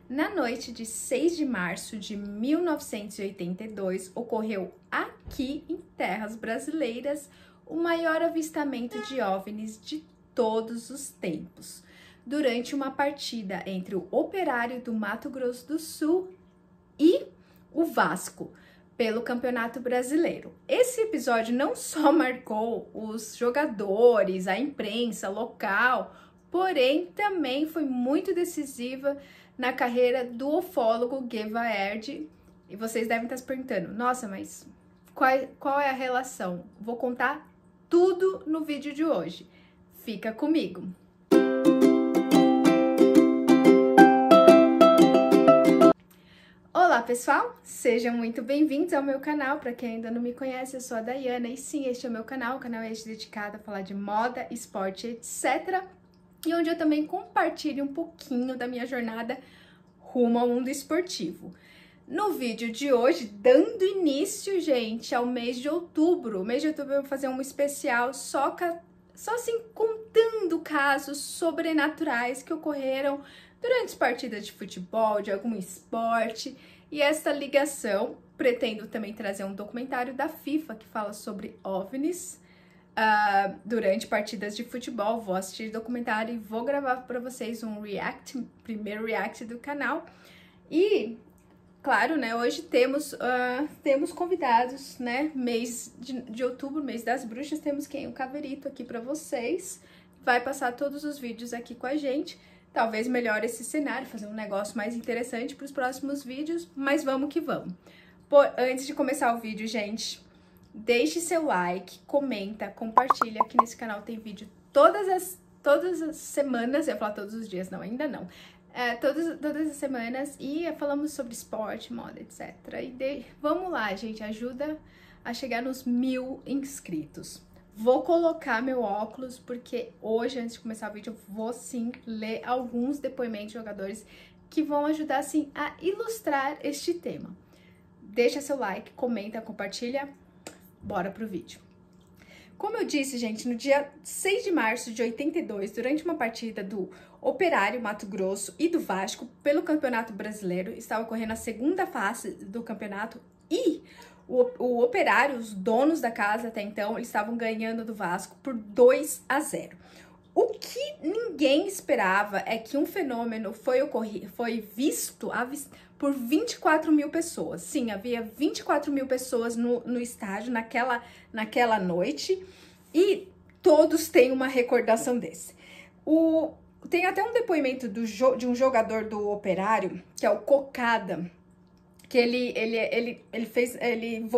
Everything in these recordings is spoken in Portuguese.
Na noite de 6 de março de 1982, ocorreu aqui em terras brasileiras o maior avistamento de OVNIs de todos os tempos, durante uma partida entre o Operário do Mato Grosso do Sul e o Vasco, pelo Campeonato Brasileiro. Esse episódio não só marcou os jogadores, a imprensa local, porém também foi muito decisiva na carreira do ufólogo Geva Erd. E vocês devem estar se perguntando, nossa, mas qual é a relação? Vou contar tudo no vídeo de hoje. Fica comigo! Olá pessoal, sejam muito bem-vindos ao meu canal. Para quem ainda não me conhece, eu sou a Dayana e sim, este é o meu canal. O canal é dedicado a falar de moda, esporte, etc. E onde eu também compartilho um pouquinho da minha jornada rumo ao mundo esportivo. No vídeo de hoje, dando início, gente, ao mês de outubro. O mês de outubro eu vou fazer um especial só assim, contando casos sobrenaturais que ocorreram durante partidas de futebol, de algum esporte. E essa ligação, pretendo também trazer um documentário da FIFA que fala sobre OVNIs durante partidas de futebol. Vou assistir documentário e vou gravar para vocês um primeiro react do canal. E, claro, né, hoje temos convidados, né, mês de outubro, mês das bruxas, temos quem? O Caverito aqui para vocês. Vai passar todos os vídeos aqui com a gente. Talvez melhore esse cenário, fazer um negócio mais interessante para os próximos vídeos, mas vamos que vamos. Antes de começar o vídeo, gente, deixe seu like, comenta, compartilha. Aqui nesse canal tem vídeo todas as semanas, eu ia falar todos os dias, não, ainda não. Todas as semanas e falamos sobre esporte, moda, etc. Vamos lá, gente, ajuda a chegar nos 1000 inscritos. Vou colocar meu óculos porque hoje, antes de começar o vídeo, eu vou sim ler alguns depoimentos de jogadores que vão ajudar assim a ilustrar este tema. Deixa seu like, comenta, compartilha. Bora pro vídeo. Como eu disse, gente, no dia 6 de março de 82, durante uma partida do Operário Mato Grosso e do Vasco pelo Campeonato Brasileiro, estava ocorrendo a segunda fase do campeonato e o Operário, os donos da casa até então, eles estavam ganhando do Vasco por 2-0. O que ninguém esperava é que um fenômeno foi visto por 24 mil pessoas. Sim, havia 24 mil pessoas no estádio naquela noite e todos têm uma recordação desse. Tem até um depoimento de um jogador do Operário, que é o Cocada, que ele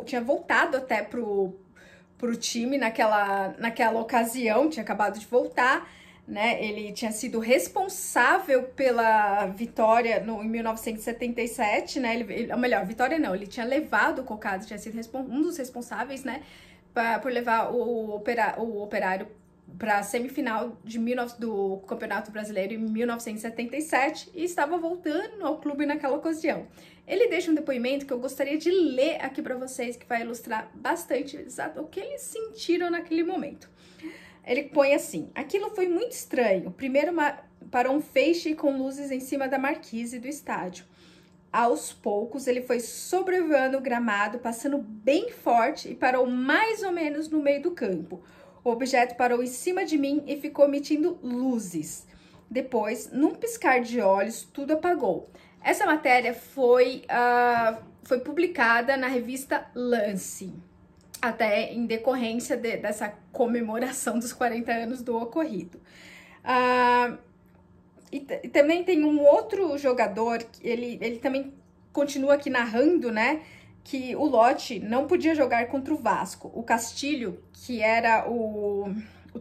tinha voltado até pro time naquela ocasião, tinha acabado de voltar, né? Ele tinha sido responsável pela vitória em 1977, né? Ou melhor, vitória não, ele tinha levado o Cocada, tinha sido um dos responsáveis, né? Por levar o Operário para a semifinal do Campeonato Brasileiro em 1977 e estava voltando ao clube naquela ocasião. Ele deixa um depoimento que eu gostaria de ler aqui para vocês, que vai ilustrar bastante exato o que eles sentiram naquele momento. Ele põe assim: aquilo foi muito estranho. Primeiro parou um feixe com luzes em cima da marquise do estádio. Aos poucos ele foi sobrevoando o gramado, passando bem forte e parou mais ou menos no meio do campo. O objeto parou em cima de mim e ficou emitindo luzes. Depois, num piscar de olhos, tudo apagou. Essa matéria foi publicada na revista Lance, até em decorrência dessa comemoração dos 40 anos do ocorrido. E também tem um outro jogador, ele também continua aqui narrando, né? Que o Lote não podia jogar contra o Vasco. O Castilho, que era o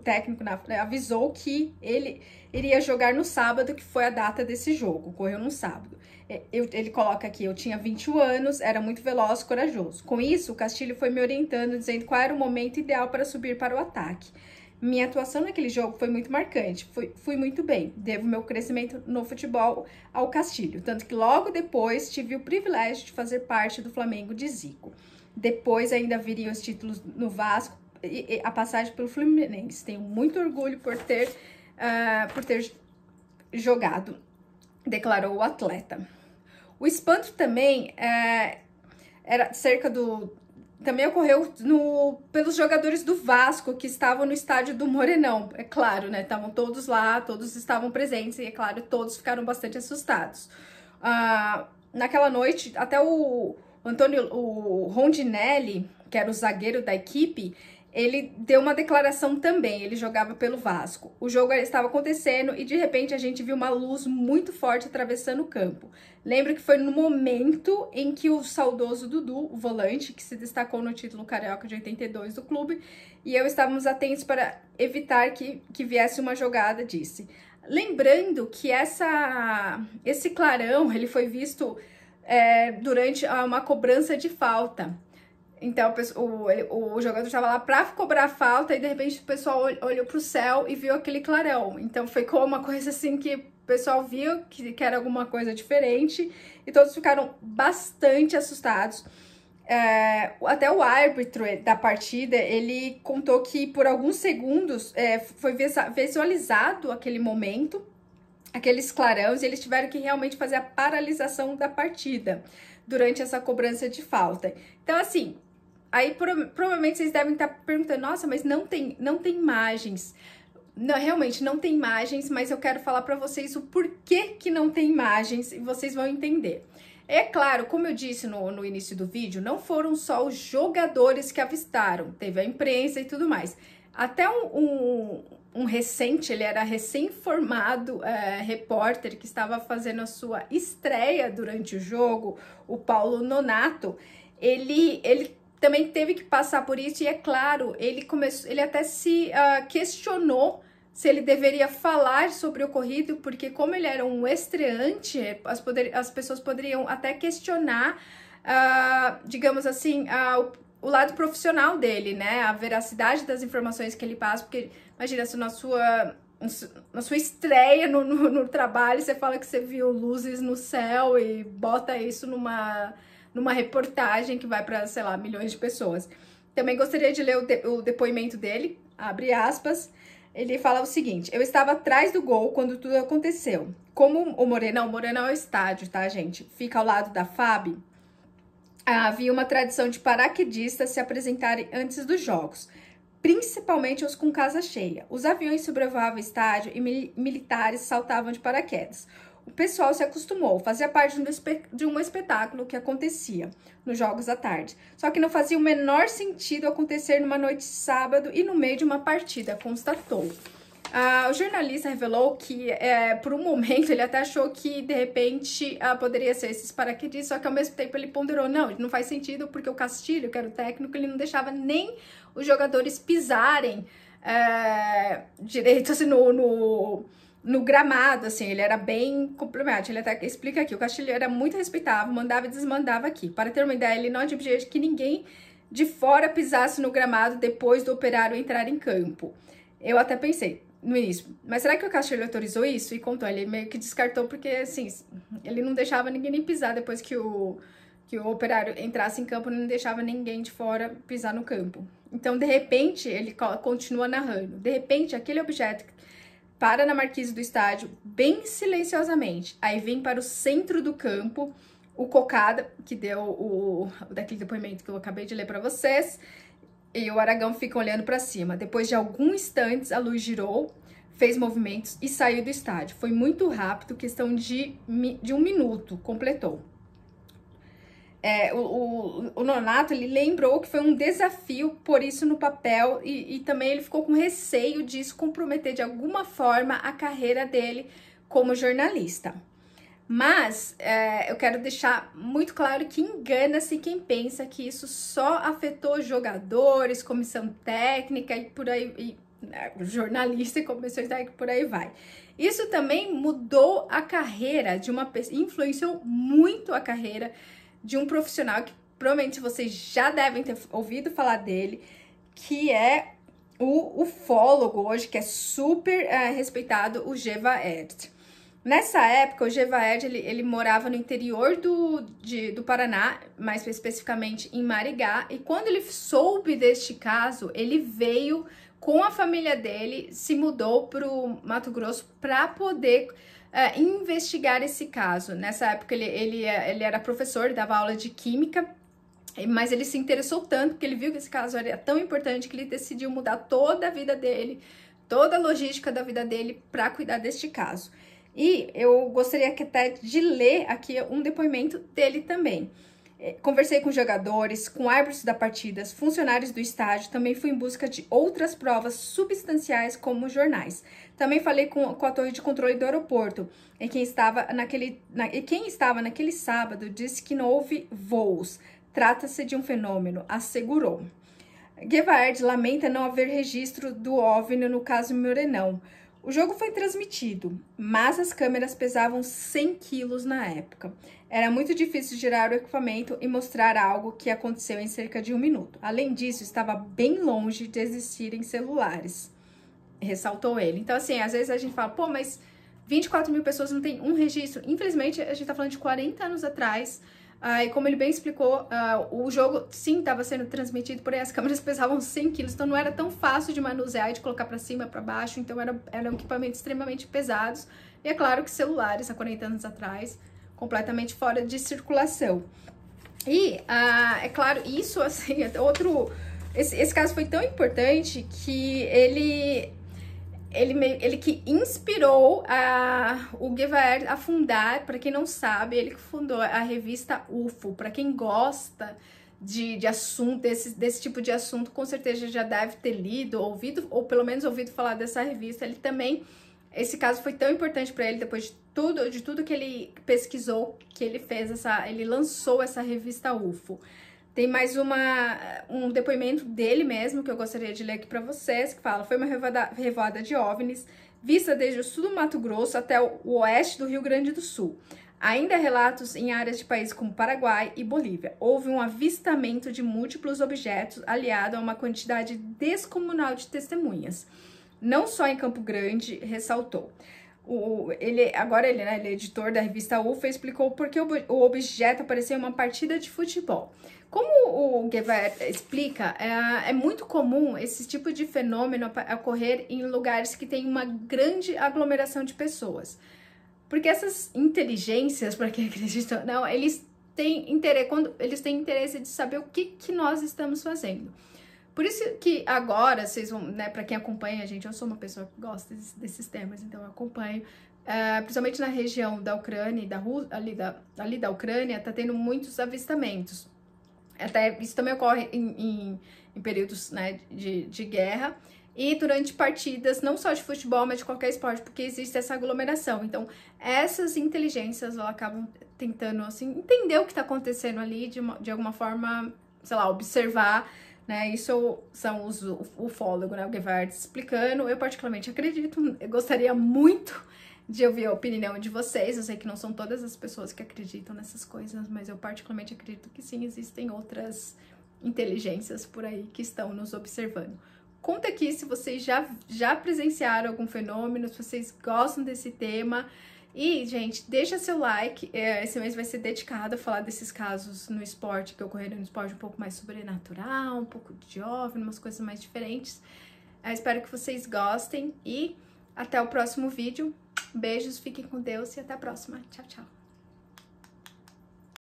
técnico, avisou que ele iria jogar no sábado, que foi a data desse jogo, ocorreu no sábado. Ele coloca aqui: eu tinha 21 anos, era muito veloz, corajoso. Com isso, o Castilho foi me orientando, dizendo qual era o momento ideal para subir para o ataque. Minha atuação naquele jogo foi muito marcante, fui muito bem. Devo meu crescimento no futebol ao Castilho, tanto que logo depois tive o privilégio de fazer parte do Flamengo de Zico. Depois ainda viriam os títulos no Vasco e a passagem pelo Fluminense. Tenho muito orgulho por ter jogado declarou o atleta. O espanto também era cerca do... Também ocorreu pelos jogadores do Vasco que estavam no estádio do Morenão. É claro, né? Estavam todos lá, todos estavam presentes e, é claro, todos ficaram bastante assustados. Naquela noite, até o Rondinelli, que era o zagueiro da equipe, ele deu uma declaração também, ele jogava pelo Vasco. O jogo estava acontecendo e de repente a gente viu uma luz muito forte atravessando o campo. Lembro que foi no momento em que o saudoso Dudu, o volante, que se destacou no título carioca de 82 do clube, e eu estávamos atentos para evitar que viesse uma jogada, disse. Lembrando que esse clarão, ele foi visto durante uma cobrança de falta. Então, o jogador estava lá para cobrar a falta e, de repente, o pessoal olhou para o céu e viu aquele clarão. Então, foi como uma coisa assim que o pessoal viu que era alguma coisa diferente e todos ficaram bastante assustados. Até o árbitro da partida, ele contou que por alguns segundos foi visualizado aquele momento, aqueles clarões, e eles tiveram que realmente fazer a paralisação da partida durante essa cobrança de falta. Então, assim... Aí, provavelmente, vocês devem estar perguntando, nossa, mas não tem imagens. Não, realmente, não tem imagens, mas eu quero falar para vocês o porquê que não tem imagens e vocês vão entender. É claro, como eu disse no início do vídeo, não foram só os jogadores que avistaram, teve a imprensa e tudo mais. Até um recente, ele era recém-formado repórter que estava fazendo a sua estreia durante o jogo, o Paulo Nonato, ele também teve que passar por isso, e é claro, ele até se questionou se ele deveria falar sobre o ocorrido, porque como ele era um estreante, as pessoas poderiam até questionar, digamos assim, o lado profissional dele, né? A veracidade das informações que ele passa, porque imagina, se na sua estreia no trabalho, você fala que você viu luzes no céu e bota isso numa reportagem que vai para, sei lá, milhões de pessoas. Também gostaria de ler o depoimento dele, abre aspas. Ele fala o seguinte: eu estava atrás do gol quando tudo aconteceu. Como o Morenão é o estádio, tá, gente? Fica ao lado da FAB. Havia uma tradição de paraquedistas se apresentarem antes dos jogos, principalmente os com casa cheia. Os aviões sobrevoavam o estádio e militares saltavam de paraquedas. O pessoal se acostumou, fazia parte de um espetáculo que acontecia nos jogos à tarde. Só que não fazia o menor sentido acontecer numa noite de sábado e no meio de uma partida, constatou. O jornalista revelou que, por um momento, ele até achou que, de repente, poderia ser esses paraquedistas, só que, ao mesmo tempo, ele ponderou, não faz sentido, porque o Castilho, que era o técnico, ele não deixava nem os jogadores pisarem direito, assim, no gramado, assim, ele era bem complementar. Ele até explica aqui, o Castilho era muito respeitável, mandava e desmandava aqui. Para ter uma ideia, ele não admitia que ninguém de fora pisasse no gramado depois do operário entrar em campo. Eu até pensei no início, mas será que o Castilho autorizou isso? E contou, ele meio que descartou porque, assim, ele não deixava ninguém nem pisar depois que o operário entrasse em campo, não deixava ninguém de fora pisar no campo. Então, de repente, ele continua narrando, de repente, aquele objeto para na marquise do estádio, bem silenciosamente. Aí vem para o centro do campo, o Cocada, que deu daquele depoimento que eu acabei de ler para vocês, e o Aragão fica olhando para cima. Depois de alguns instantes, a luz girou, fez movimentos e saiu do estádio. Foi muito rápido, questão de 1 minuto, completou. O Nonato, ele lembrou que foi um desafio pôr isso no papel e também ele ficou com receio disso comprometer de alguma forma a carreira dele como jornalista. Mas eu quero deixar muito claro que engana-se quem pensa que isso só afetou jogadores, comissão técnica e por aí, jornalista e comissão técnica, por aí vai. Isso também mudou a carreira de uma pessoa, influenciou muito a carreira de um profissional que provavelmente vocês já devem ter ouvido falar dele, que é o ufólogo hoje, que é super respeitado, o Geva Erd. Nessa época, o Geva Erd, ele morava no interior do Paraná, mais especificamente em Maringá, e quando ele soube deste caso, ele veio com a família dele, se mudou para o Mato Grosso para poder investigar esse caso. Nessa época ele era professor, dava aula de química, mas ele se interessou tanto porque ele viu que esse caso era tão importante que ele decidiu mudar toda a vida dele, toda a logística da vida dele para cuidar deste caso. E eu gostaria até de ler aqui um depoimento dele também. Conversei com jogadores, com árbitros da partida, funcionários do estádio, também fui em busca de outras provas substanciais como jornais. Também falei com a torre de controle do aeroporto, e quem estava naquele sábado disse que não houve voos. Trata-se de um fenômeno, assegurou. Guevard lamenta não haver registro do OVNI no caso Morenão. O jogo foi transmitido, mas as câmeras pesavam 100 quilos na época. Era muito difícil girar o equipamento e mostrar algo que aconteceu em cerca de 1 minuto. Além disso, estava bem longe de existirem celulares, ressaltou ele. Então, assim, às vezes a gente fala, pô, mas 24 mil pessoas não tem um registro. Infelizmente, a gente tá falando de 40 anos atrás. E como ele bem explicou, o jogo, sim, estava sendo transmitido, porém as câmeras pesavam 100 quilos, então não era tão fácil de manusear e de colocar para cima, para baixo, então eram equipamentos extremamente pesados. E é claro que celulares, há 40 anos atrás, completamente fora de circulação. E, é claro, isso, assim, esse caso foi tão importante que ele que inspirou o Guevard a fundar, para quem não sabe, ele que fundou a revista UFO. Para quem gosta de assunto, desse tipo de assunto, com certeza já deve ter lido, ouvido, ou pelo menos ouvido falar dessa revista. Ele também, esse caso foi tão importante para ele, depois de tudo que ele pesquisou, que ele fez ele lançou essa revista UFO. Tem mais um depoimento dele mesmo, que eu gostaria de ler aqui para vocês, que fala: foi uma revoada de OVNIs, vista desde o sul do Mato Grosso até o oeste do Rio Grande do Sul. Ainda há relatos em áreas de países como Paraguai e Bolívia. Houve um avistamento de múltiplos objetos, aliado a uma quantidade descomunal de testemunhas. Não só em Campo Grande, ressaltou. Ele é editor da revista UFO, explicou por que o objeto apareceu em uma partida de futebol. Como o Guevard explica, é muito comum esse tipo de fenômeno ocorrer em lugares que tem uma grande aglomeração de pessoas. Porque essas inteligências, para quem acredita ou não, eles têm interesse de saber o que nós estamos fazendo. Por isso que agora, vocês vão, né, para quem acompanha a gente, eu sou uma pessoa que gosta desses temas, então eu acompanho, principalmente na região da Ucrânia, ali da Ucrânia, tá tendo muitos avistamentos. Até isso também ocorre em períodos, né, de guerra e durante partidas, não só de futebol, mas de qualquer esporte, porque existe essa aglomeração. Então, essas inteligências, elas acabam tentando, assim, entender o que está acontecendo ali, de alguma forma, sei lá, observar, né? Isso são os ufólogos, né, o Guevard explicando. Eu particularmente acredito, eu gostaria muito de ouvir a opinião de vocês. Eu sei que não são todas as pessoas que acreditam nessas coisas, mas eu particularmente acredito que sim, existem outras inteligências por aí que estão nos observando. Conta aqui se vocês já presenciaram algum fenômeno, se vocês gostam desse tema. E, gente, deixa seu like. Esse mês vai ser dedicado a falar desses casos no esporte, que ocorreram no esporte um pouco mais sobrenatural, um pouco de OVNI, umas coisas mais diferentes. Espero que vocês gostem e até o próximo vídeo. Beijos, fiquem com Deus e até a próxima. Tchau, tchau.